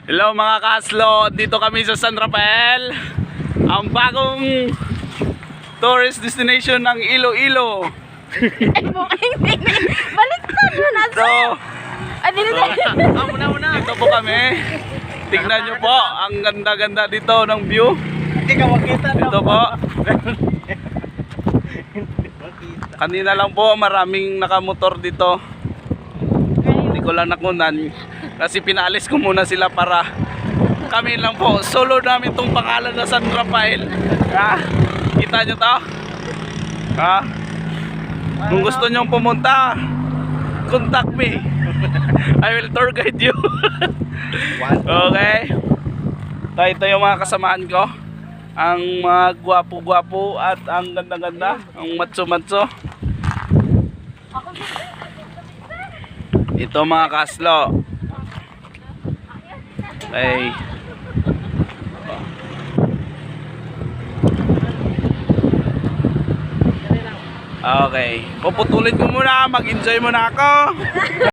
Hello mga kaslo, dito kami sa San Rafael. Ang bagong tourist destination ng Iloilo. Baliktad mo na So, muna. dito po kami. Tignan nyo po, ang ganda-ganda dito ng view. Hindi ka makita. Dito po. Kanina lang po, maraming nakamotor dito. Hindi ko lang nakunan. Kasi pinaalis ko muna sila para kami lang po. Solo namin tong pangalan na San Rafael. Ha? Kita nyo to? Ha? Kung gusto nyong pumunta, contact me. I will tour guide you. Okay? Ito yung mga kasamaan ko. Ang mga gwapo-gwapo at ang ganda-ganda. Ang matso-matso. Ito mga kaslo. Okay. Okay. Puputulin ko muna. Mag-enjoy muna ako.